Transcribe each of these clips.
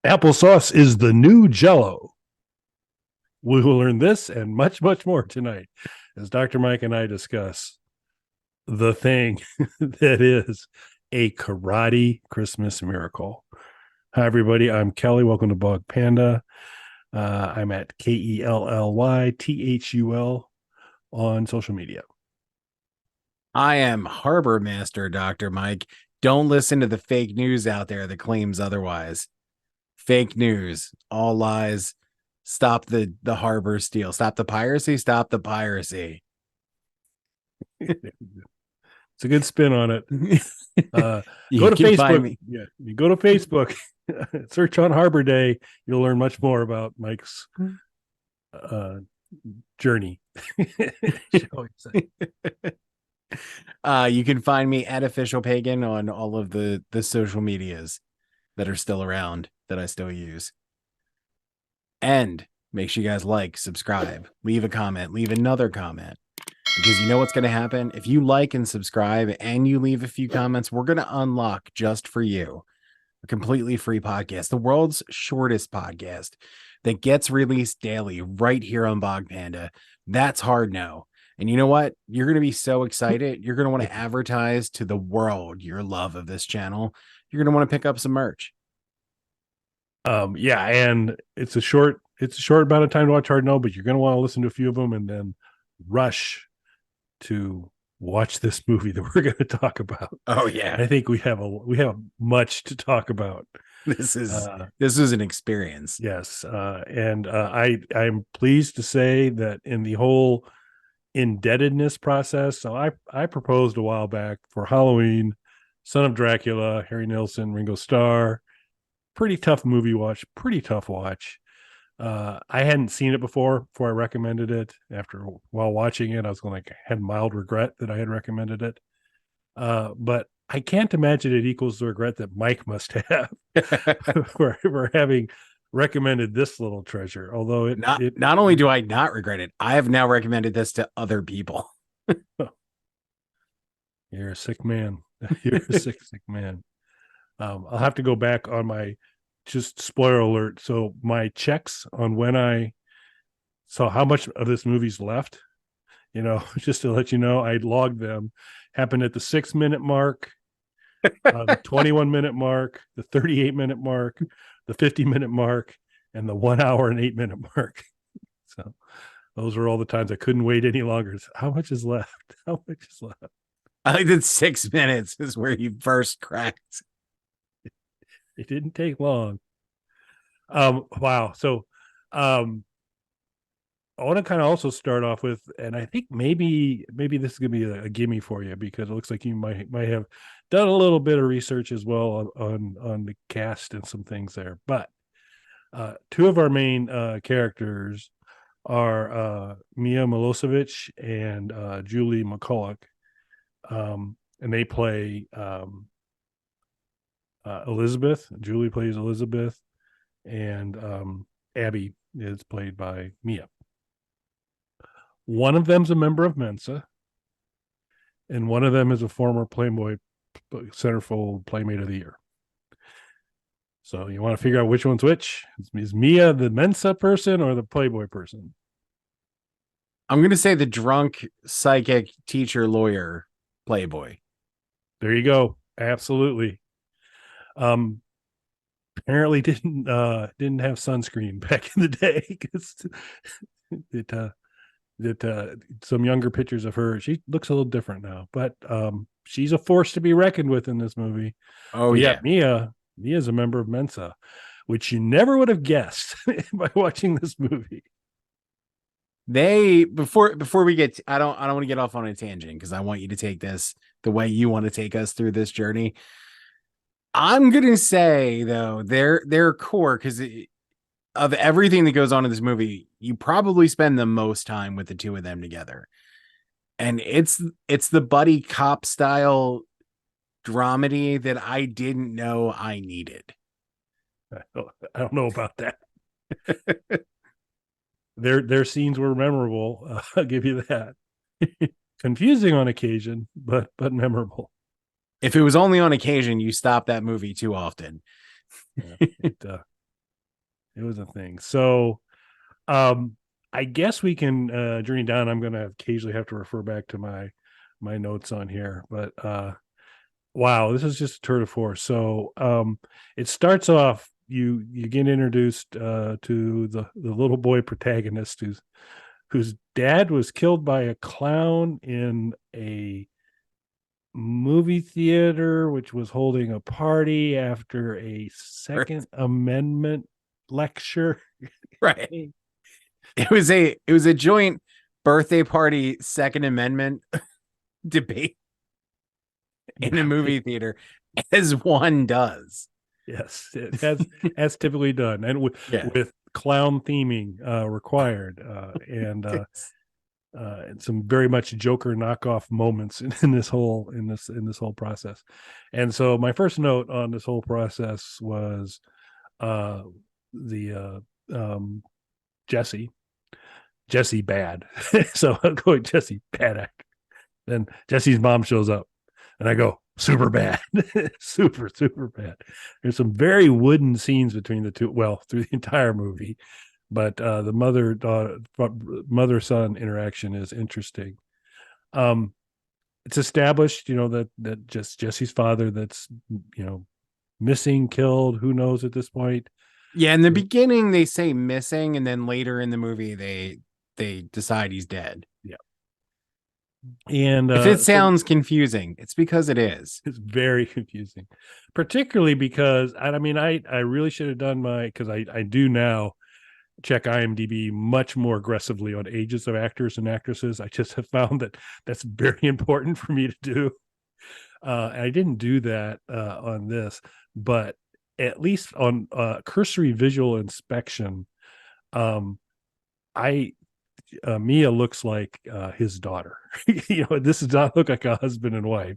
Applesauce is the new Jello. We will learn this and much, much more tonight as Dr. Mike and I discuss the thing that is a karate Christmas miracle. Hi, everybody. I'm Kelly. Welcome to Bog Panda. I'm at KELLYTHUL on social media. I am Harbor Master, Dr. Mike. Don't listen to the fake news out there that claims otherwise. Fake news, all lies. Stop the harbor steal. Stop the piracy. Stop the piracy. It's a good spin on it. Go You to can find Facebook. me. Yeah, you go to Facebook, search on Harbor Day. You'll learn much more about Mike's journey. You can find me at Official Pagan on all of the social medias that are still around that I still use. And make sure you guys like, subscribe, leave a comment, leave another comment. Because you know what's going to happen? If you like and subscribe and you leave a few comments, we're going to unlock just for you a completely free podcast, the world's shortest podcast that gets released daily right here on Bog Panda. That's Hard No. And you know what? You're going to be so excited. You're going to want to advertise to the world your love of this channel. You're going to want to pick up some merch. Yeah, and it's a short amount of time to watch Hard No, but you're going to want to listen to a few of them and then rush to watch this movie that we're going to talk about. Oh yeah, I think we have much to talk about. This is an experience. Yes, and I'm pleased to say that in the whole indebtedness process. So I proposed a while back for Halloween, Son of Dracula, Harry Nilsson, Ringo Starr. Pretty tough movie watch. Pretty tough watch. I hadn't seen it before I recommended it. While watching it, I was going I had mild regret that I had recommended it. But I can't imagine it equals the regret that Mike must have for having recommended this little treasure. Although not only do I not regret it, I have now recommended this to other people. You're a sick man. You're a sick man. I'll have to go back on my just spoiler alert. So my checks on when I saw how much of this movie's left, just to let you know, I logged them. Happened at the 6-minute mark, the 21-minute mark, the 38-minute mark, the 50-minute mark, and the 1 hour and 8-minute mark. So those were all the times I couldn't wait any longer. How much is left? How much is left? I think that 6 minutes is where you first cracked. It didn't take long. Wow. So I want to kind of also start off with, and I think maybe this is gonna be a gimme for you because it looks like you might have done a little bit of research as well on the cast and some things there. But two of our main characters are Mia Milosevic and Julie McCulloch, and they play Elizabeth. Julie plays Elizabeth, and Abby is played by Mia. One of them's a member of Mensa, and one of them is a former Playboy Centerfold Playmate of the Year. So you want to figure out which one's which? Is Mia the Mensa person or the Playboy person? I'm going to say the drunk psychic teacher lawyer Playboy. There you go. Apparently didn't have sunscreen back in the day because some younger pictures of her, she looks a little different now, but she's a force to be reckoned with in this movie. Oh yeah. Mia's a member of Mensa, which you never would have guessed by watching this movie. They before we get I don't want to get off on a tangent because I want you to take this the way you want to take us through this journey. I'm gonna say though their core, because of everything that goes on in this movie, you probably spend the most time with the two of them together, and it's the buddy cop style dramedy that I didn't know I needed. I don't know about that. Their scenes were memorable. I'll give you that. Confusing on occasion, but memorable. If it was only on occasion, you stop that movie too often. Yeah, It was a thing. So, I guess we can journey down. I'm going to occasionally have to refer back to my notes on here, but wow, this is just a tour de force. So, it starts off. You get introduced to the little boy protagonist whose dad was killed by a clown in a movie theater, which was holding a party after a Second Amendment lecture. Right. It was a joint birthday party Second Amendment debate in a movie theater, as one does. Yes, it has as typically done, and Yeah. with clown theming required, and some very much Joker knockoff moments in this whole process. And so my first note on this whole process was uh, the Jesse bad. So I'm going Jesse bad actor. Then Jesse's mom shows up, and I go super bad, super bad. There's some very wooden scenes between the two. Well, through the entire movie, but the mother son interaction is interesting. Um, it's established, that just Jesse's father that's missing, killed. Who knows at this point? Yeah, in the beginning they say missing, and then later in the movie they decide he's dead. Yeah. And if it sounds confusing, it's because it is. It's very confusing, particularly because I really should have done because I do now check IMDb much more aggressively on ages of actors and actresses. I just have found that that's very important for me to do. I didn't do that on this, but at least on cursory visual inspection, Mia looks like his daughter. This does not look like a husband and wife.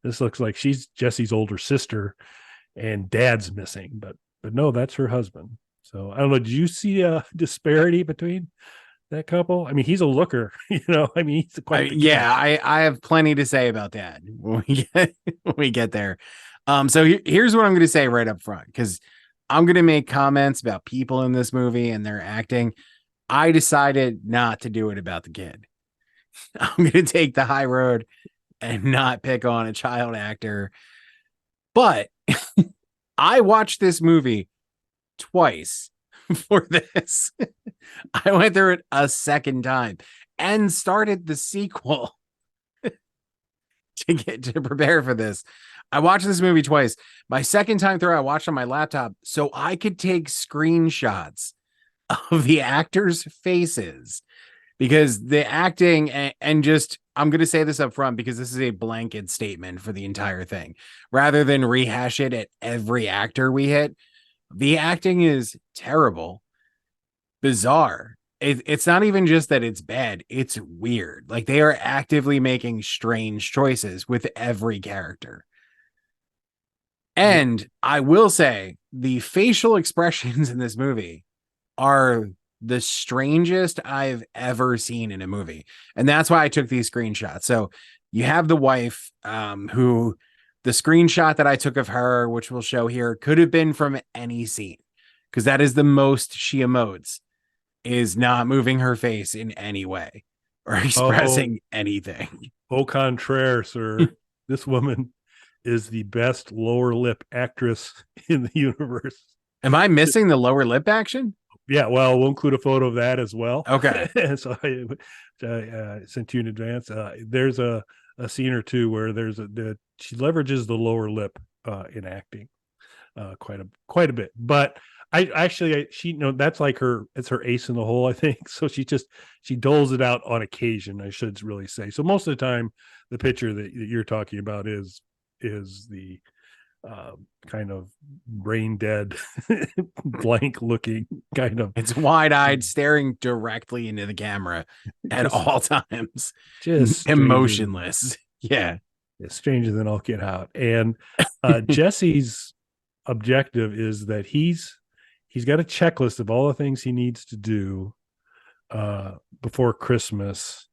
This looks like she's Jesse's older sister, and dad's missing, but no, that's her husband. So I don't know. Did you see a disparity between that couple? I mean, he's a looker. He's quite. I have plenty to say about that when we get there. So here's what I'm going to say right up front, because I'm going to make comments about people in this movie and their acting. I decided not to do it about the kid. I'm going to take the high road and not pick on a child actor. But I watched this movie twice for this. I went through it a second time and started the sequel to prepare for this. I watched this movie twice. My second time through, I watched on my laptop so I could take screenshots of the actors' faces, because the acting and just, I'm going to say this up front because this is a blanket statement for the entire thing. Rather than rehash it at every actor we hit, the acting is terrible, bizarre. It's not even just that it's bad, it's weird. Like, they are actively making strange choices with every character. And I will say the facial expressions in this movie are the strangest I've ever seen in a movie. And that's why I took these screenshots. So you have the wife, who the screenshot that I took of her, which we'll show here, could have been from any scene, because that is the most she emotes, is not moving her face in any way or expressing anything. Au contraire, sir. This woman is the best lower lip actress in the universe. Am I missing the lower lip action? Yeah, well, we'll include a photo of that as well. Okay. So I sent you in advance. There's a scene or two where she leverages the lower lip in acting quite a bit. But that's like it's her ace in the hole, I think. So she doles it out on occasion, I should really say. So most of the time, the picture that you're talking about is the kind of brain dead, blank looking kind of. It's wide-eyed, staring directly into the camera at all times, just emotionless. Yeah, it's stranger than all get out. And Jesse's objective is that he's got a checklist of all the things he needs to do before Christmas,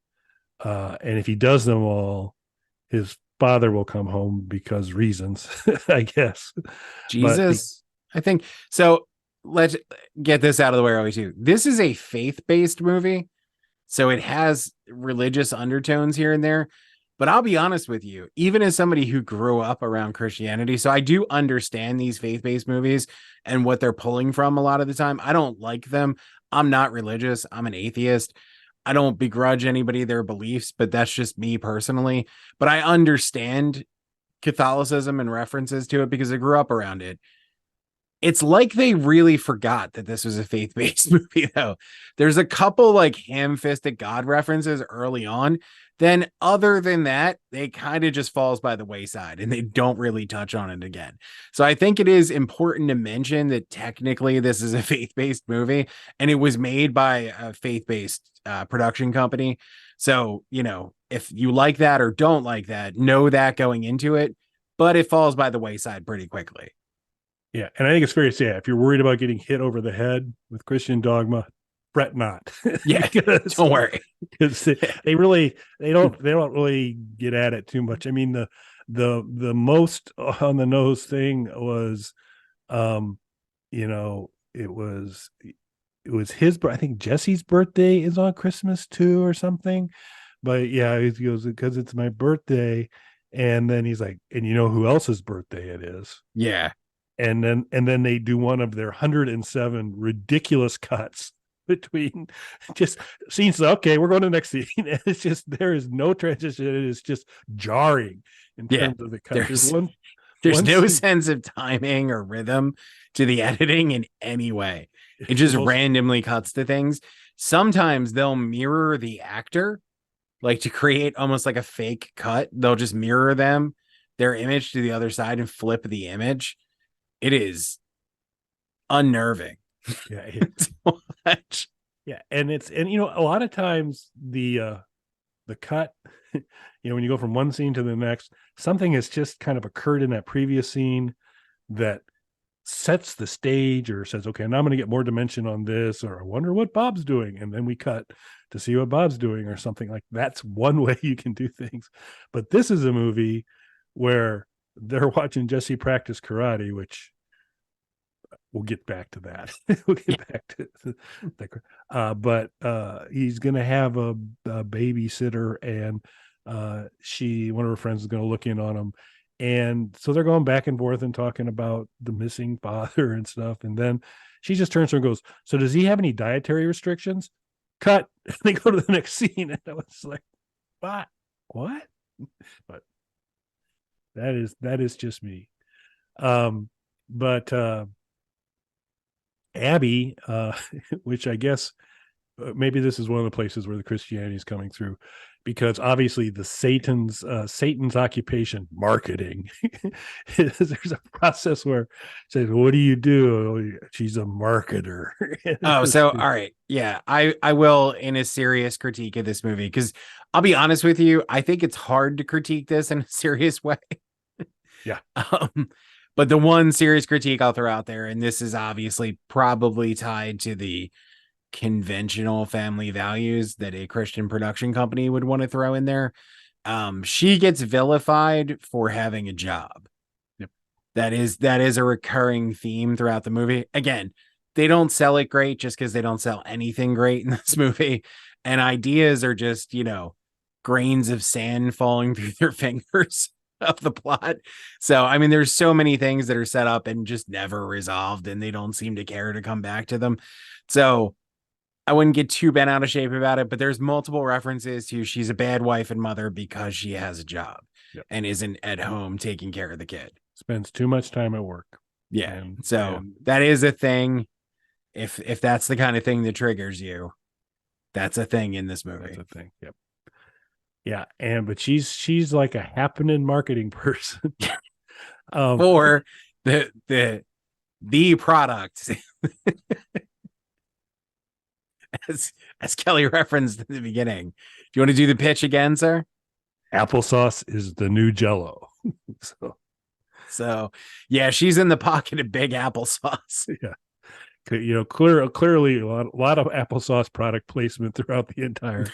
and if he does them all, his father will come home because reasons, I guess. Jesus, I think so. let's get this out of the way early too. This is a faith-based movie, so it has religious undertones here and there. But I'll be honest with you, even as somebody who grew up around Christianity, so I do understand these faith-based movies and what they're pulling from a lot of the time. I don't like them. I'm not religious. I'm an atheist. I don't begrudge anybody their beliefs, but that's just me personally. But I understand Catholicism and references to it because I grew up around it. It's like they really forgot that this was a faith-based movie, though. There's a couple like ham-fisted God references early on. Then, other than that, they kind of just falls by the wayside and they don't really touch on it again. So I think it is important to mention that technically this is a faith-based movie and it was made by a faith-based production company. So, you know, if you like that or don't like that, know that going into it, but it falls by the wayside pretty quickly. Yeah, and I think it's fair to say if you're worried about getting hit over the head with Christian dogma, fret not. Yeah, don't worry. Because they don't really get at it too much. I mean, the most on the nose thing was, you know, it was his. I think Jesse's birthday is on Christmas too, or something. But yeah, he goes because it's my birthday, and then he's like, and you know who else's birthday it is? Yeah. And then they do one of their 107 ridiculous cuts between just scenes. Okay, we're going to the next scene. It's just there is no transition. It is just jarring in terms of the cut. There's no sense of timing or rhythm to the editing in any way. It just randomly cuts to things. Sometimes they'll mirror the actor, like to create almost like a fake cut. They'll just mirror their image to the other side and flip the image. It is unnerving. Yeah, it's so much. Yeah, and you know, a lot of times the cut, you know, when you go from one scene to the next, something has just kind of occurred in that previous scene that sets the stage or says, okay, now I'm going to get more dimension on this, or I wonder what Bob's doing, and then we cut to see what Bob's doing or something. Like that's one way you can do things. But this is a movie where they're watching Jesse practice karate, which we'll get back to that. We'll get back to that. But he's going to have a babysitter, and one of her friends is going to look in on him. And so they're going back and forth and talking about the missing father and stuff. And then she just turns to her and goes, so does he have any dietary restrictions? Cut. And they go to the next scene. And I was like, what? But that is just me. But Abby, which I guess maybe this is one of the places where the Christianity is coming through, because obviously the Satan's occupation, marketing, there's a process where it says, what do you do? She's a marketer. Oh, so all right. Yeah, I will in a serious critique of this movie, because I'll be honest with you, I think it's hard to critique this in a serious way. Yeah. But the one serious critique I'll throw out there, and this is obviously probably tied to the conventional family values that a Christian production company would want to throw in there. She gets vilified for having a job. Yep. That is a recurring theme throughout the movie. Again, they don't sell it great just because they don't sell anything great in this movie. And ideas are just, you know, grains of sand falling through their fingers of the plot. So, I mean, there's so many things that are set up and just never resolved, and they don't seem to care to come back to them. So I wouldn't get too bent out of shape about it, but there's multiple references to she's a bad wife and mother because she has a job. Yep. And isn't at home taking care of the kid. Spends too much time at work. Yeah. And that is a thing. If that's the kind of thing that triggers you, that's a thing in this movie. That's a thing. Yep. Yeah, but she's like a happening marketing person. Or the product. as Kelly referenced at the beginning. Do you want to do the pitch again, sir? Applesauce is the new Jell-O. So yeah, she's in the pocket of big applesauce. Yeah. You know, clearly a lot of applesauce product placement throughout the entire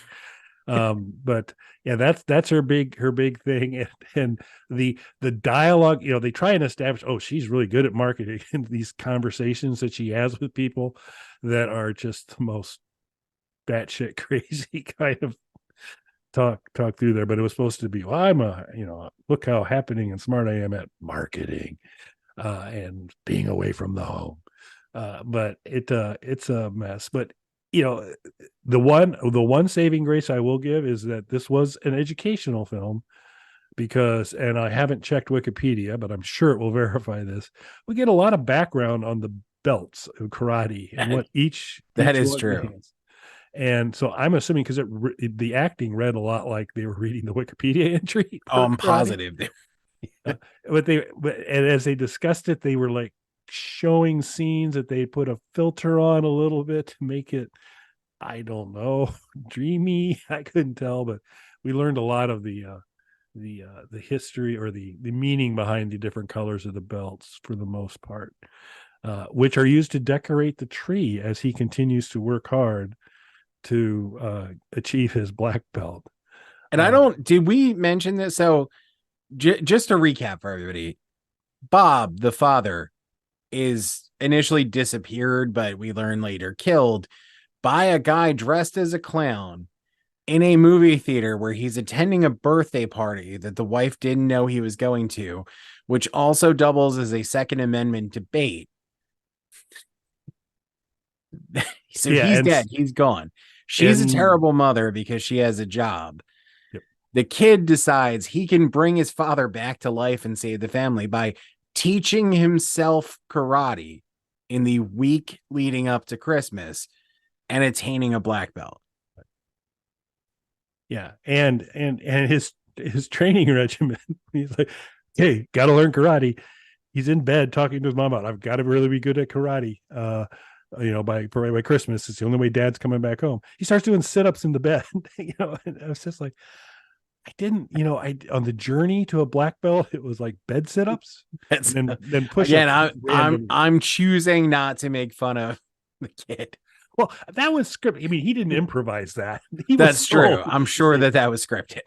But yeah, that's her big thing. And the dialogue, they try and establish, oh, she's really good at marketing, and these conversations that she has with people that are just the most batshit crazy kind of talk through there. But it was supposed to be, well, I'm look how happening and smart I am at marketing, and being away from the home. But it's a mess. But the one saving grace I will give is that this was an educational film, because, and I haven't checked Wikipedia, but I'm sure it will verify this. We get a lot of background on the belts of karate and what each That is one true. means. And so I'm assuming, because the acting read a lot like they were reading the Wikipedia entry. I'm karate. positive. And as they discussed it, they were like showing scenes that they put a filter on a little bit to make it, I don't know, dreamy. I couldn't tell, but we learned a lot of the history, or the meaning behind the different colors of the belts, for the most part, which are used to decorate the tree as he continues to work hard to achieve his black belt. And did we mention this? So just to recap for everybody, Bob, the father, is initially disappeared, but we learn later killed by a guy dressed as a clown in a movie theater where he's attending a birthday party that the wife didn't know he was going to, which also doubles as a Second Amendment debate. So Yeah, he's dead. He's gone. She's a terrible mother because she has a job. Yep. The kid decides he can bring his father back to life and save the family by teaching himself karate in the week leading up to Christmas and attaining a black belt. Yeah, and his training regimen. He's like, hey, got to learn karate. He's in bed talking to his mom about, I've got to really be good at karate. By Christmas, it's the only way Dad's coming back home. He starts doing sit-ups in the bed. And I was just like, I didn't, on the journey to a black belt, it was like bed sit-ups, and then push again. I'm choosing not to make fun of the kid. Well, that was scripted. I mean, he didn't improvise that. That's true. I'm sure that was scripted.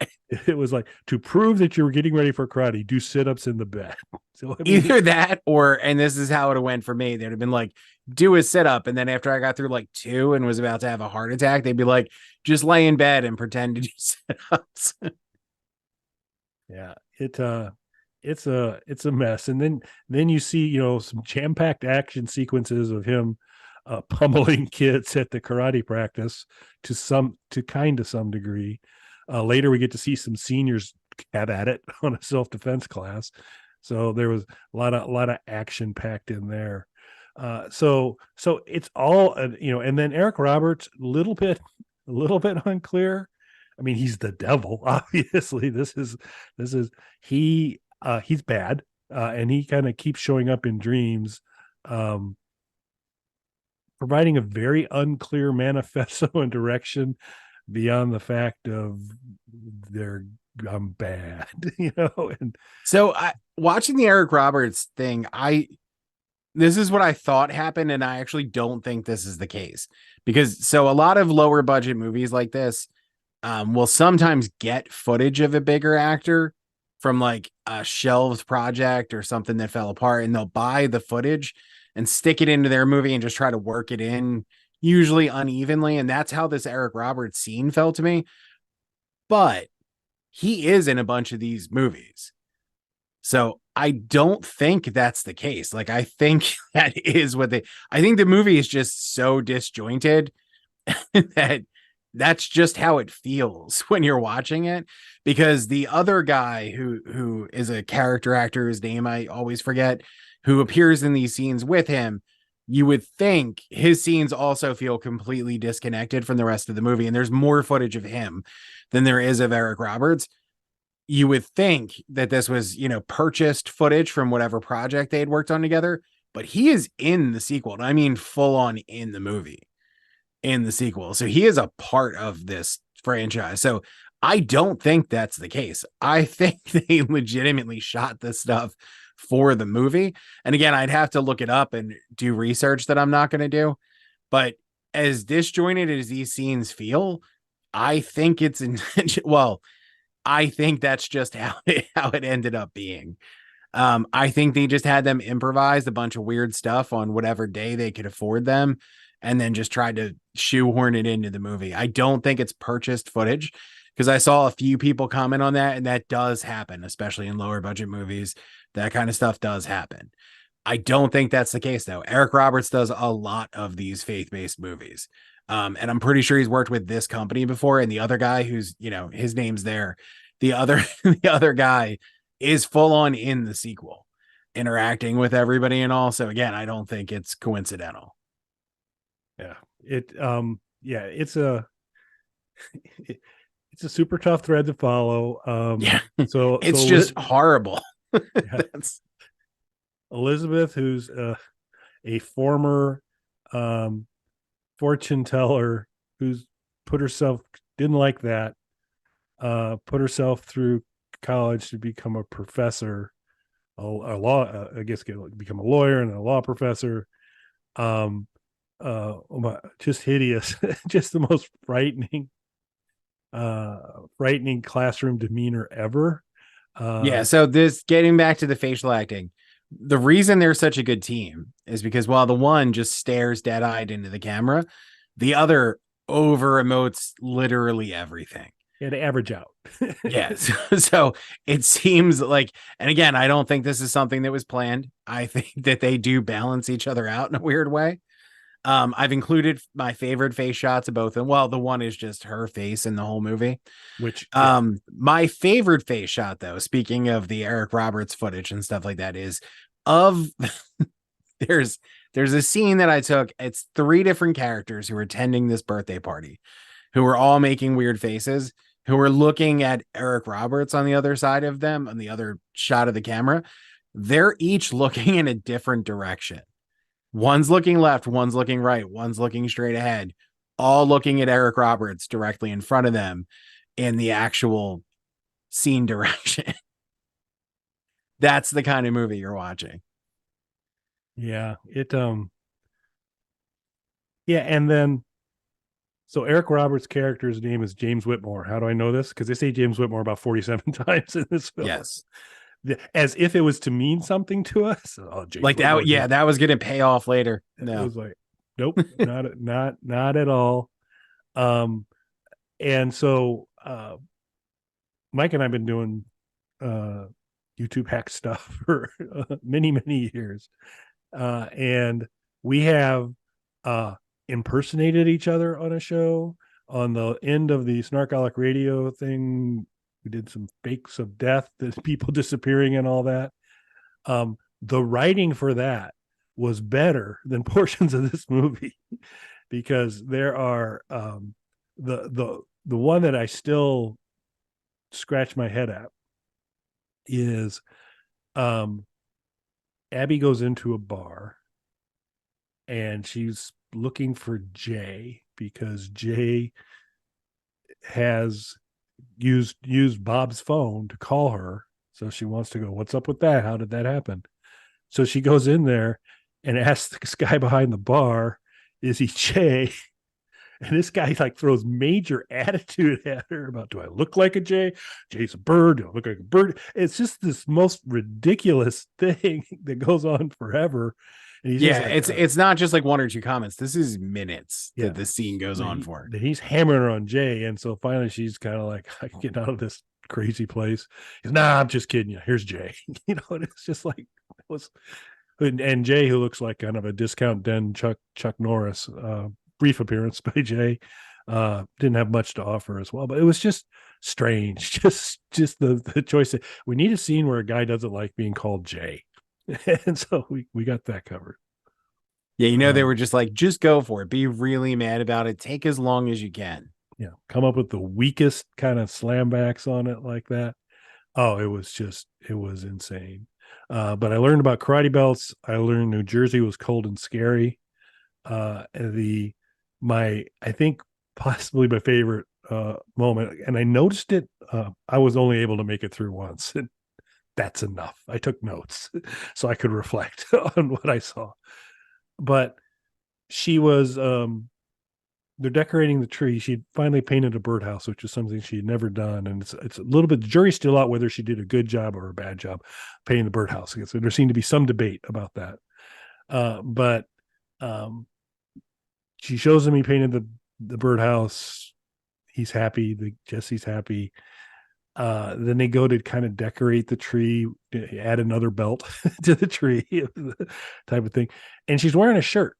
It was like, to prove that you were getting ready for karate, do sit-ups in the bed. So either that, and this is how it went for me. They'd have been like, do a sit-up, and then after I got through like 2 and was about to have a heart attack, they'd be like, just lay in bed and pretend to do sit-ups. Yeah, it's a mess. And then you see, some jam-packed action sequences of him pummeling kids at the karate practice to some degree. Later we get to see some seniors have at it on a self-defense class. So there was a lot of action packed in there. So it's all, and then Eric Roberts, a little bit unclear. I mean, he's the devil, obviously. He's bad, and he kind of keeps showing up in dreams, providing a very unclear manifesto and direction beyond the fact of I'm bad, And so watching the Eric Roberts thing, this is what I thought happened, and I actually don't think this is the case, because a lot of lower budget movies like this will sometimes get footage of a bigger actor from like a shelved project or something that fell apart, and they'll buy the footage and stick it into their movie and just try to work it in, usually unevenly. And that's how this Eric Roberts scene felt to me. But he is in a bunch of these movies, so I don't think that's the case. Like, I think that is I think the movie is just so disjointed that that's just how it feels when you're watching it, because the other guy who is a character actor, whose name I always forget, who appears in these scenes with him, you would think his scenes also feel completely disconnected from the rest of the movie. And there's more footage of him than there is of Eric Roberts. You would think that this was, purchased footage from whatever project they had worked on together, but he is in the sequel. And I mean, full on in the movie, in the sequel. So he is a part of this franchise. So I don't think that's the case. I think they legitimately shot this stuff for the movie. And again, I'd have to look it up and do research that I'm not going to do. But as disjointed as these scenes feel, I think it's intentional. Well, I think that's just how it ended up being. I think they just had them improvise a bunch of weird stuff on whatever day they could afford them, and then just tried to shoehorn it into the movie. I don't think it's purchased footage because I saw a few people comment on that, and that does happen, especially in lower budget movies. That kind of stuff does happen. I don't think that's the case though. Eric Roberts does a lot of these faith-based movies. And I'm pretty sure he's worked with this company before. And the other guy who's, his name's there. The other the other guy is full on in the sequel, interacting with everybody and all. So again, I don't think it's coincidental. Yeah. It's a it's a super tough thread to follow. Yeah. So It's just horrible. yeah. That's Elizabeth, who's a former fortune teller who's didn't like that, put herself through college to become a professor, a law, I guess, become a lawyer and a law professor. Um, just hideous, just the most frightening classroom demeanor ever. Yeah. So this getting back to the facial acting, the reason they're such a good team is because while the one just stares dead-eyed into the camera, the other over emotes literally everything. Yeah, to average out. Yes. So it seems like, and again, I don't think this is something that was planned. I think that they do balance each other out in a weird way. I've included my favorite face shots of both of them. Well, the one is just her face in the whole movie. Which My favorite face shot, though, speaking of the Eric Roberts footage and stuff like that, is of there's a scene that I took. It's 3 different characters who are attending this birthday party, who are all making weird faces, who are looking at Eric Roberts on the other side of them, on the other shot of the camera. They're each looking in a different direction. One's looking left, one's looking right, one's looking straight ahead, all looking at Eric Roberts directly in front of them in the actual scene direction. That's the kind of movie you're watching. yeah, and then so Eric Roberts' character's name is James Whitmore. How do I know this? Because they say James Whitmore about 47 times in this film. Yes. As if it was to mean something to us. Oh, James Like Whitmore, that, yeah, that was gonna pay off later. It No. was like, nope, not at all. And so Mike and I've been doing YouTube hack stuff for many years. And we have impersonated each other on a show. On the end of the Snarkaholic Radio thing, we did some fakes of death, the people disappearing and all that. The writing for that was better than portions of this movie because there are the one that I still scratch my head at is Abby goes into a bar and she's looking for Jay because Jay has used Bob's phone to call her. So she wants to go, what's up with that? How did that happen? So she goes in there and asks this guy behind the bar, is he Jay? And this guy like throws major attitude at her about, do I look like a Jay? Jay's a bird. Do I look like a bird? It's just this most ridiculous thing that goes on forever. And he's Yeah, like, it's not just like 1 or 2 comments. This is minutes Yeah. that the scene goes on for. He's hammering her on Jay. And so finally she's kind of like, I can get out of this crazy place. He's, nah, I'm just kidding you. Here's Jay. And it's just like, it was, and Jay, who looks like kind of a discount den Chuck Norris, brief appearance by Jay, didn't have much to offer as well, but it was just strange. Just the choice. We need a scene where a guy doesn't like being called Jay. And so we got that covered. Yeah, they were just like, just go for it. Be really mad about it. Take as long as you can. Yeah, come up with the weakest kind of slambacks on it like that. Oh, it was insane. But I learned about karate belts. I learned New Jersey was cold and scary. I think possibly my favorite moment, and I noticed it. I was only able to make it through once, and that's enough. I took notes so I could reflect on what I saw. But she was they're decorating the tree. She finally painted a birdhouse, which is something she had never done, and it's a little bit. The jury's still out whether she did a good job or a bad job painting the birdhouse. So there seemed to be some debate about that. But she shows him he painted the birdhouse. He's happy. Jesse's happy. Then they go to kind of decorate the tree, add another belt to the tree, type of thing. And she's wearing a shirt.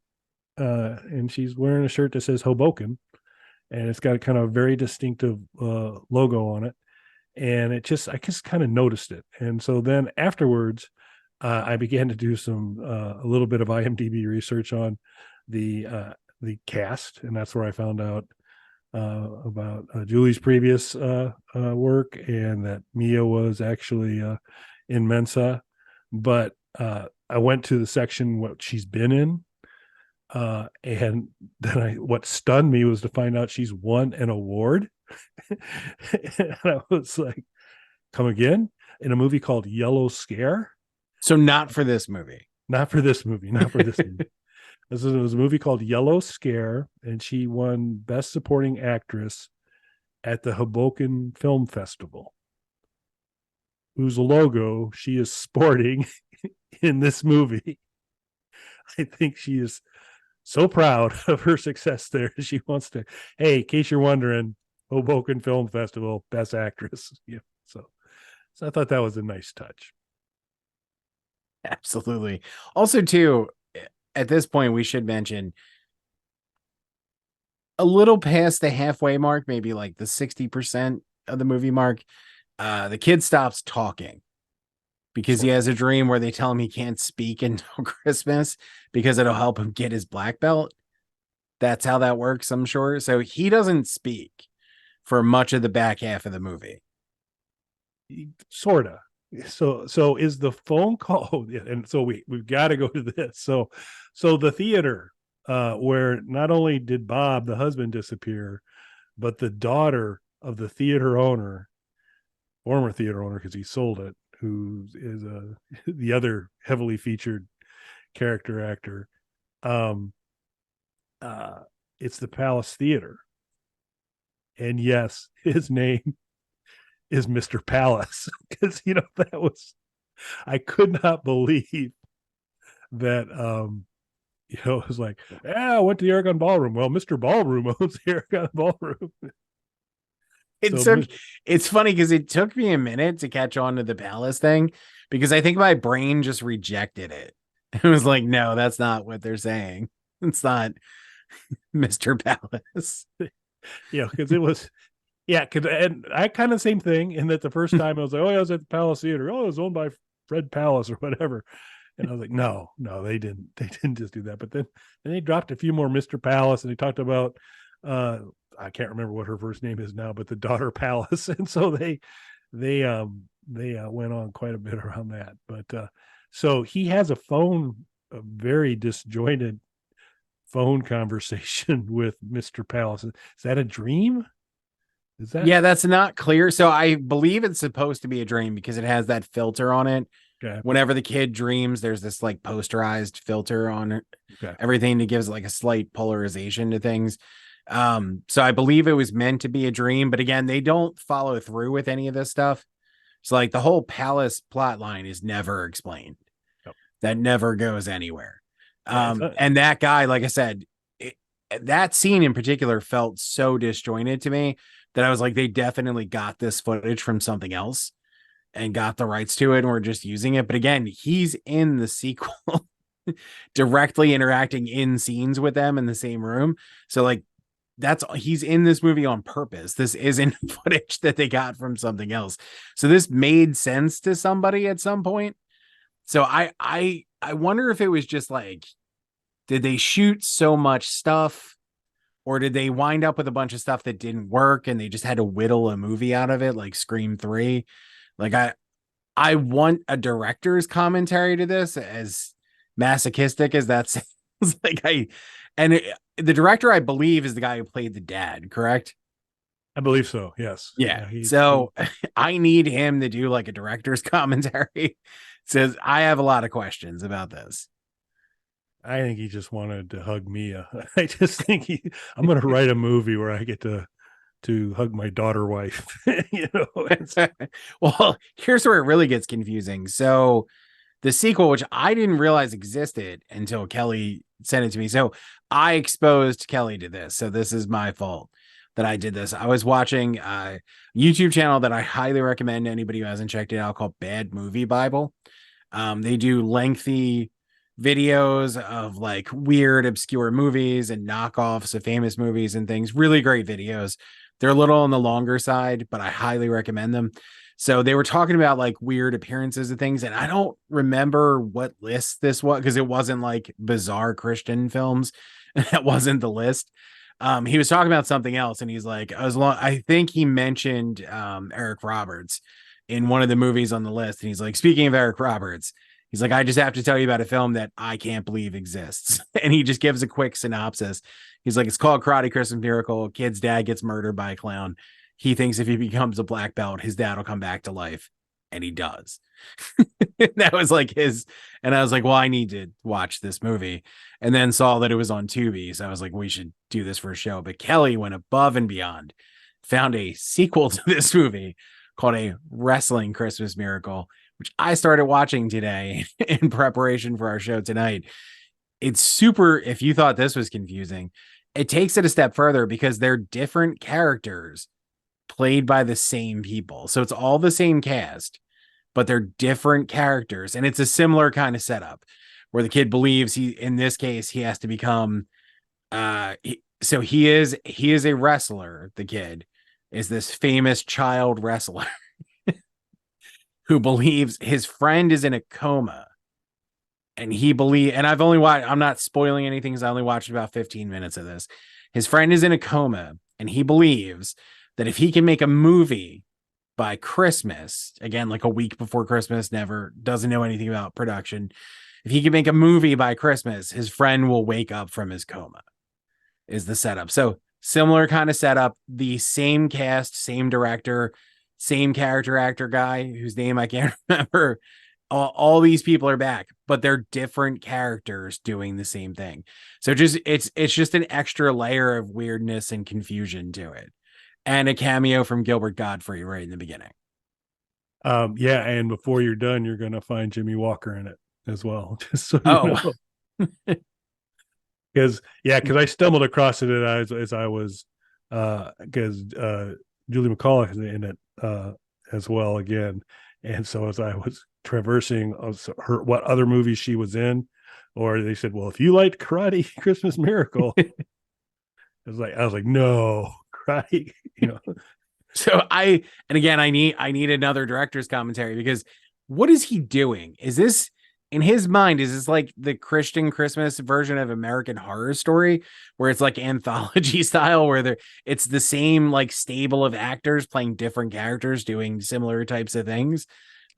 And she's wearing a shirt that says Hoboken, and it's got a kind of a very distinctive logo on it. And I just kind of noticed it. And so then afterwards, I began to do a little bit of IMDb research on the cast, and that's where I found out about Julie's previous work, and that Mia was actually in Mensa. But I went to the section what she's been in, and then what stunned me was to find out she's won an award. And I was like, come again? In a movie called Yellow Scare. So not for this movie. Not for this movie. Not for this movie. This was a movie called Yellow Scare, and she won Best Supporting Actress at the Hoboken Film Festival, whose logo she is sporting in this movie. I think she is so proud of her success there. She wants to, hey, in case you're wondering, Hoboken Film Festival, Best Actress. Yeah. So I thought that was a nice touch. Absolutely. Also, too, at this point, we should mention a little past the halfway mark, maybe like the 60% of the movie mark, the kid stops talking because he has a dream where they tell him he can't speak until Christmas because it'll help him get his black belt. That's how that works, I'm sure. So he doesn't speak for much of the back half of the movie. Sorta. So is the phone call, and so we've got to go to this. So the theater, where not only did Bob, the husband, disappear, but the daughter of the theater owner, former theater owner, because he sold it, who is the other heavily featured character actor. It's the Palace Theater. And yes, his name is Mr. Palace, because I could not believe that it was like, I went to the Aragon Ballroom. Well, Mr. Ballroom owns the Aragon Ballroom. It's funny because it took me a minute to catch on to the Palace thing, because I think my brain just rejected it. It was like, no, that's not what they're saying. It's not Mr. Palace. Yeah, because it was, and I kind of same thing in that the first time I was like, I was at the Palace Theater. Oh, it was owned by Fred Palace or whatever. And I was like, no, they didn't just do that. But then they dropped a few more Mr. Palace, and they talked about, I can't remember what her first name is now, but the daughter Palace. And so they went on quite a bit around that. But so he has a very disjointed phone conversation with Mr. Palace. Is that a dream? Yeah, that's not clear. So I believe it's supposed to be a dream because it has that filter on it. Okay. Whenever the kid dreams, there's this like posterized filter on it. Okay. Everything that gives like a slight polarization to things. So I believe it was meant to be a dream, but again, they don't follow through with any of this stuff. So like the whole Palace plot line is never explained. Yep. That never goes anywhere. And that guy, like I said, that scene in particular felt so disjointed to me that I was like, they definitely got this footage from something else and got the rights to it, and we're just using it. But again, he's in the sequel directly interacting in scenes with them in the same room. So like, he's in this movie on purpose. This isn't footage that they got from something else. So this made sense to somebody at some point. So I wonder if it was just like, did they shoot so much stuff, or did they wind up with a bunch of stuff that didn't work and they just had to whittle a movie out of it, like Scream 3? Like I want a director's commentary to this, as masochistic as that sounds. The director, I believe, is the guy who played the dad, correct? I believe so. Yes. Yeah. So I need him to do like a director's commentary. Says I have a lot of questions about this. I think he just wanted to hug Mia. I just think I'm going to write a movie where I get to hug my daughter wife. Well, here's where it really gets confusing. So the sequel, which I didn't realize existed until Kelly sent it to me. So I exposed Kelly to this. So this is my fault that I did this. I was watching a YouTube channel that I highly recommend to anybody who hasn't checked it out, called Bad Movie Bible. They do lengthy videos of like weird, obscure movies and knockoffs of famous movies and things. Really great videos. They're a little on the longer side, but I highly recommend them. So they were talking about like weird appearances and things, and I don't remember what list this was because it wasn't like bizarre Christian films. That wasn't the list. He was talking about something else, and he's like, I think he mentioned Eric Roberts in one of the movies on the list, and he's like, speaking of Eric Roberts, he's like, I just have to tell you about a film that I can't believe exists, and he just gives a quick synopsis. He's like, it's called Karate Christmas Miracle. A kid's dad gets murdered by a clown. He thinks if he becomes a black belt, his dad will come back to life. And he does. That was like his. And I was like, well, I need to watch this movie. And then saw that it was on Tubi. So I was like, we should do this for a show. But Kelly went above and beyond, found a sequel to this movie called A Wrestling Christmas Miracle, which I started watching today in preparation for our show tonight. It's super. If you thought this was confusing, it takes it a step further because they're different characters played by the same people. So it's all the same cast, but they're different characters. And it's a similar kind of setup where the kid believes in this case, he has to become, he is a wrestler. The kid is this famous child wrestler who believes his friend is in a coma. And I'm not spoiling anything because I only watched about 15 minutes of this. His friend is in a coma and he believes that if he can make a movie by Christmas, again, like a week before Christmas, never doesn't know anything about production. If he can make a movie by Christmas, his friend will wake up from his coma, is the setup. So similar kind of setup, the same cast, same director, same character actor guy whose name I can't remember. All these people are back, but they're different characters doing the same thing. So it's just an extra layer of weirdness and confusion to it. And a cameo from Gilbert Godfrey right in the beginning. Yeah, and before you're done, you're gonna find Jimmy Walker in it as well. Just so you know. Because I stumbled across it as I was because Julie McCullough is in it as well again. And so as I was traversing what other movies she was in, or they said, well, if you liked Karate Christmas Miracle, I was like, no, karate, So I need another director's commentary because what is he doing? Is this in his mind? Is this like the Christian Christmas version of American Horror Story, where it's like anthology style, where it's the same like stable of actors playing different characters doing similar types of things?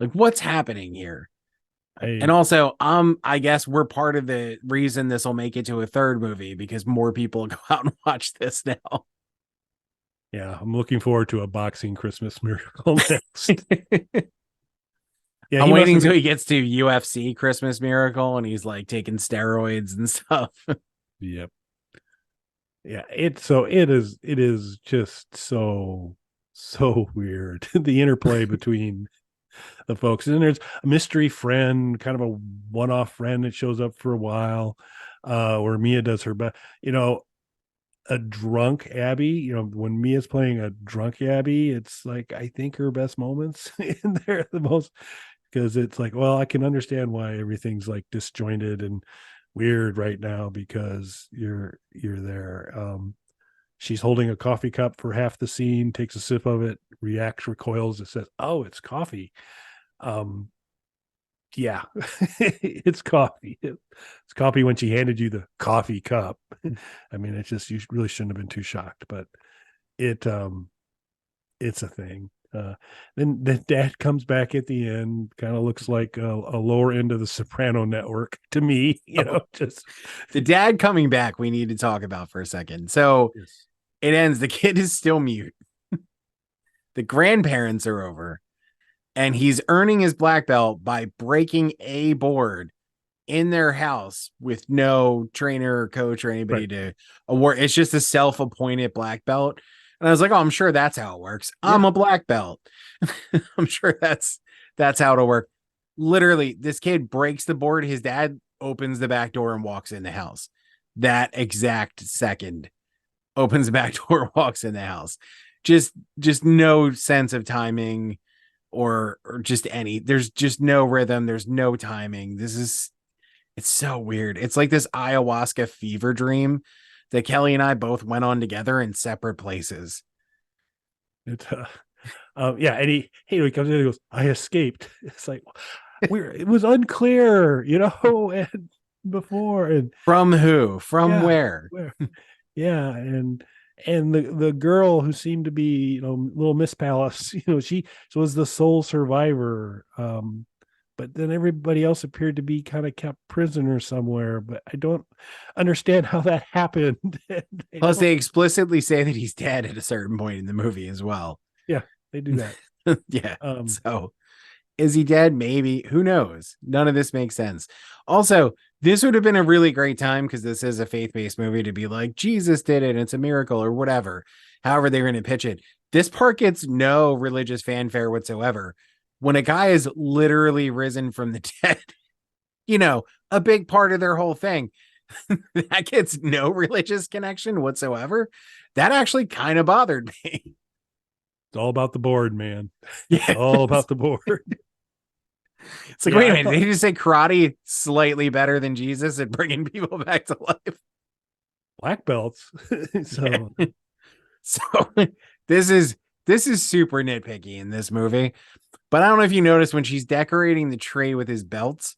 Like, what's happening here? And also, I guess we're part of the reason this will make it to a third movie because more people go out and watch this now. Yeah, I'm looking forward to a boxing Christmas Miracle next. Yeah, I'm waiting until he gets to UFC Christmas Miracle and he's like taking steroids and stuff. Yep. Yeah, it is just so weird. The interplay between the folks. And there's a mystery friend, kind of a one-off friend that shows up for a while, where Mia does her best. A drunk Abby, when Mia's playing a drunk Abby, it's like I think her best moments in there the most, because it's like, well, I can understand why everything's like disjointed and weird right now because you're there. She's holding a coffee cup for half the scene, takes a sip of it, reacts, recoils, it says, oh, it's coffee. Yeah, it's coffee. It's coffee when she handed you the coffee cup. I mean, it's just, you really shouldn't have been too shocked, but it's a thing. Then the dad comes back at the end, kind of looks like a lower end of the Soprano network to me, just the dad coming back. We need to talk about for a second. So yes. It ends. The kid is still mute. The grandparents are over and he's earning his black belt by breaking a board in their house with no trainer or coach or anybody Right. to award. It's just a self-appointed black belt. And I was like, oh, I'm sure that's how it works. I'm Yeah. a black belt. I'm sure that's how it'll work. Literally, this kid breaks the board. His dad opens the back door and walks in the house. That exact second, opens the back door, walks in the house. Just no sense of timing or just any. There's just no rhythm. There's no timing. It's so weird. It's like this ayahuasca fever dream that Kelly and I both went on together in separate places. It, yeah, and he comes in and goes, "I escaped." It's like it was unclear, and before and From who? From yeah, where? where, yeah, and the girl who seemed to be, little Miss Palace, she was the sole survivor. But then everybody else appeared to be kind of kept prisoner somewhere. But I don't understand how that happened. Plus, they explicitly say that he's dead at a certain point in the movie as well. Yeah, they do that. Yeah. Um, So is he dead? Maybe. Who knows? None of this makes sense. Also, this would have been a really great time because this is a faith-based movie to be like, Jesus did it. It's a miracle or whatever. However, they're going to pitch it. This part gets no religious fanfare whatsoever. When a guy is literally risen from the dead, a big part of their whole thing, that gets no religious connection whatsoever. That actually kind of bothered me. it's all about the board, man. Yeah. All about the board. It's like, Yeah, wait a I minute, thought- they just say karate slightly better than Jesus at bringing people back to life. black belts. So So this is super nitpicky in this movie. But I don't know if you noticed when she's decorating the tray with his belts,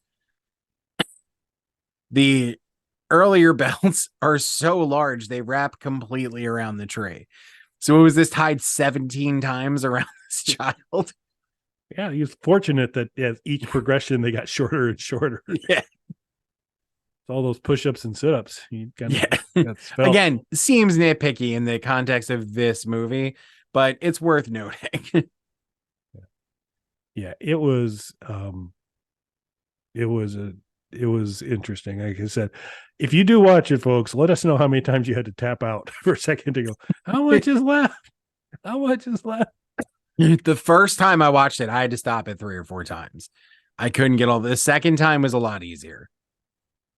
the earlier belts are so large they wrap completely around the tray. So it was this tied 17 times around this child. yeah, he was fortunate that as each progression they got shorter and shorter. Yeah. All those push-ups and sit-ups. He kind of Yeah. got spelt. Again, seems nitpicky in the context of this movie, but it's worth noting. Yeah, it was it was interesting. Like I said, if you do watch it, folks, let us know how many times you had to tap out for a second to go, how much is left? How much is left? The first time I watched it, I had to stop it 3 or 4 times. I couldn't get all the second time was a lot easier.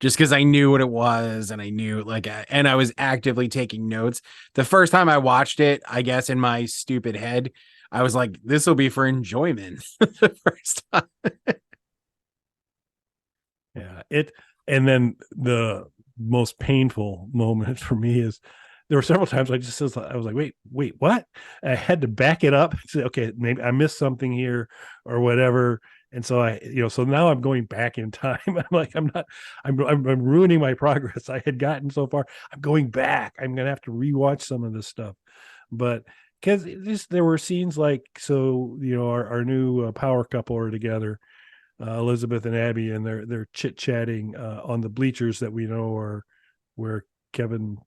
Just because I knew what it was and I knew and I was actively taking notes. The first time I watched it, I guess in my stupid head, I was like, this will be for enjoyment the first time. Yeah, and then the most painful moment for me is there were several times I was like, wait, what? I had to back it up and say, okay, maybe I missed something here or whatever. And so so now I'm going back in time. I'm like, I'm ruining my progress. I had gotten so far. I'm going back. I'm going to have to rewatch some of this stuff. But because there were scenes like, so, our new power couple are together, Elizabeth and Abby, and they're chit-chatting on the bleachers that we know are where Kevin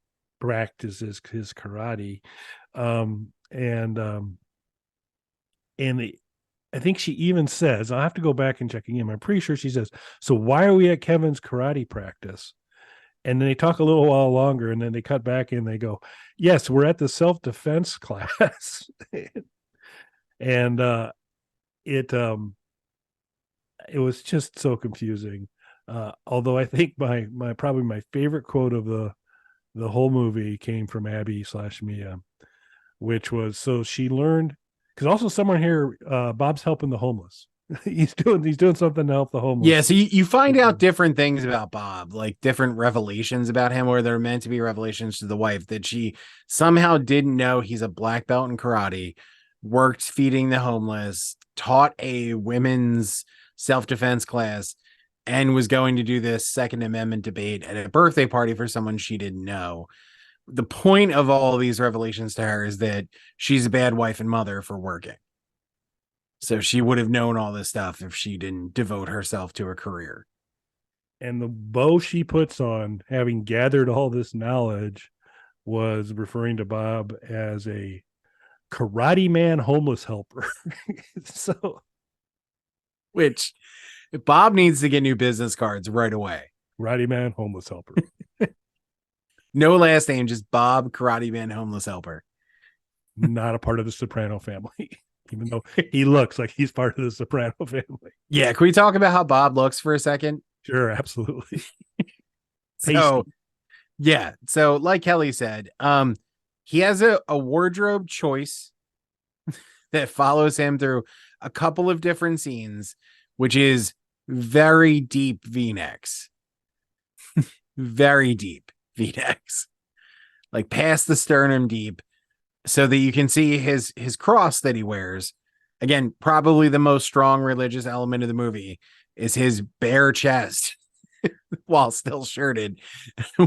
practices his karate. And I think she even says, I'll have to go back and check again. I'm pretty sure she says, so why are we at Kevin's karate practice? And then they talk a little while longer, and then they cut back and they go, yes, we're at the self-defense class. And it was just so confusing. Although I think my probably my favorite quote of the whole movie came from Abby / Mia, which was, so she learned, because also someone here, Bob's helping the homeless. he's doing something to help the homeless. Yeah, so you find out different things about Bob, like different revelations about him, or they're meant to be revelations to the wife that she somehow didn't know he's a black belt in karate, worked feeding the homeless, taught a women's self-defense class, and was going to do this Second Amendment debate at a birthday party for someone she didn't know. The point of all of these revelations to her is that she's a bad wife and mother for working. So she would have known all this stuff if she didn't devote herself to a career. And the bow she puts on, having gathered all this knowledge, was referring to Bob as a karate man homeless helper. So, Which Bob needs to get new business cards right away. Karate Man, homeless helper. No last name, just Bob Karate Man Homeless Helper. Not a part of the Soprano family, even though he looks like he's part of the Soprano family. Yeah, can we talk about how Bob looks for a second? Sure, absolutely. So, yeah. So, like Kelly said, he has a wardrobe choice that follows him through a couple of different scenes, which is very deep V-necks. Very deep V-necks. Like past the sternum deep, so that you can see his cross that he wears. Again, probably the most strong religious element of the movie is his bare chest while still shirted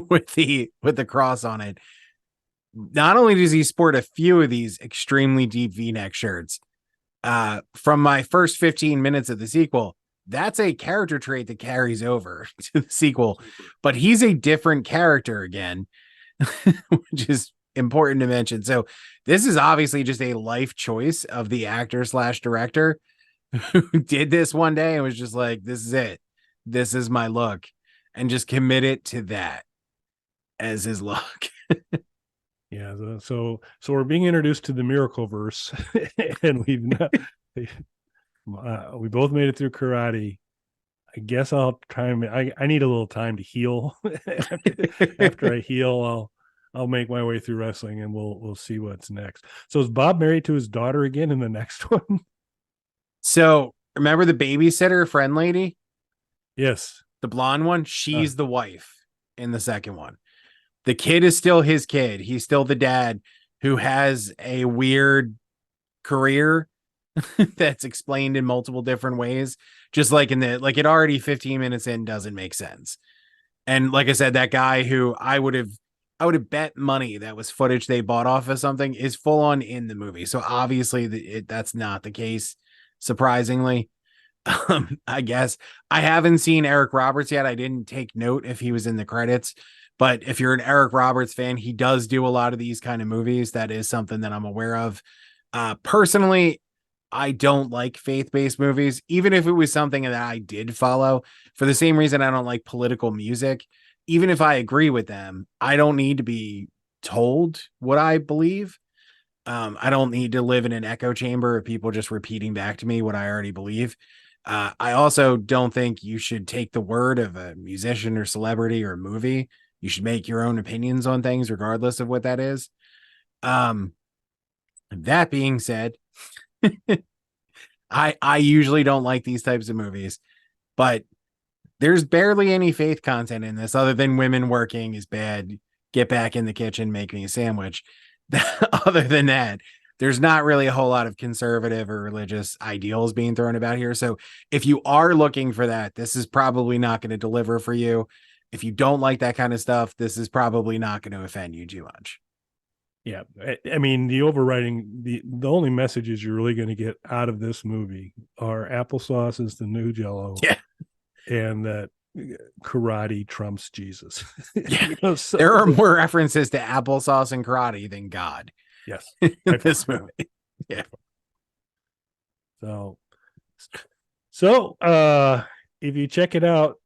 with the cross on it. Not only does he sport a few of these extremely deep V-neck shirts, from my first 15 minutes of the sequel, that's a character trait that carries over to the sequel, but he's a different character again, which is important to mention. So this is obviously just a life choice of the actor / director who did this one day and was just like, this is it. This is my look, and just committed to that as his look. Yeah, so we're being introduced to the Miracle Verse, and we both made it through karate. I guess I'll try and I need a little time to heal. After I heal, I'll make my way through wrestling, and we'll see what's next. So is Bob married to his daughter again in the next one? So remember the babysitter friend lady? Yes. The blonde one? She's the wife in the second one. The kid is still his kid. He's still the dad who has a weird career that's explained in multiple different ways. Just like it already 15 minutes in doesn't make sense. And like I said, that guy who I would have bet money that was footage they bought off of something is full on in the movie. So obviously that's not the case, surprisingly. I guess I haven't seen Eric Roberts yet. I didn't take note if he was in the credits. But if you're an Eric Roberts fan, he does do a lot of these kind of movies. That is something that I'm aware of. Personally, I don't like faith-based movies, even if it was something that I did follow. For the same reason I don't like political music. Even if I agree with them, I don't need to be told what I believe. I don't need to live in an echo chamber of people just repeating back to me what I already believe. I also don't think you should take the word of a musician or celebrity or a movie. You should make your own opinions on things, regardless of what that is. That being said, I usually don't like these types of movies, but there's barely any faith content in this other than women working is bad. Get back in the kitchen, make me a sandwich. Other than that, there's not really a whole lot of conservative or religious ideals being thrown about here. So if you are looking for that, this is probably not going to deliver for you. If you don't like that kind of stuff, this is probably not going to offend you too much. Yeah. I mean, the overriding, the only messages you're really going to get out of this movie are applesauce is the new Jell-O. Yeah. And that karate trumps Jesus. Yeah. So, there are more references to applesauce and karate than God. Yes. In this movie. Yeah. So if you check it out,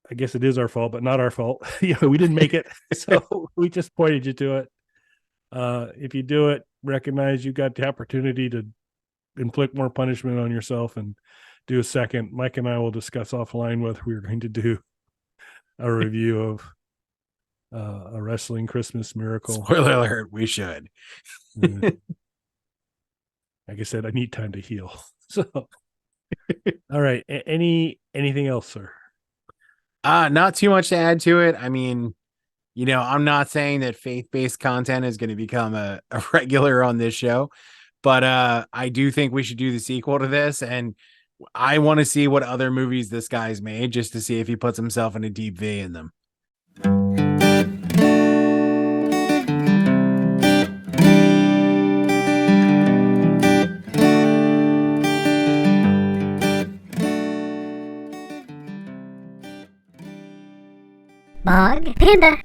I guess it is our fault, but not our fault. We didn't make it. So we just pointed you to it. If you do it, recognize you got the opportunity to inflict more punishment on yourself and do a second. Mike and I will discuss offline whether we're going to do a review of a wrestling Christmas miracle. Spoiler alert, we should. Like I said, I need time to heal. So, all right. Anything else, sir? Not too much to add to it. I mean, I'm not saying that faith-based content is going to become a regular on this show, but I do think we should do the sequel to this. And I want to see what other movies this guy's made just to see if he puts himself in a deep V in them. Bog Panda.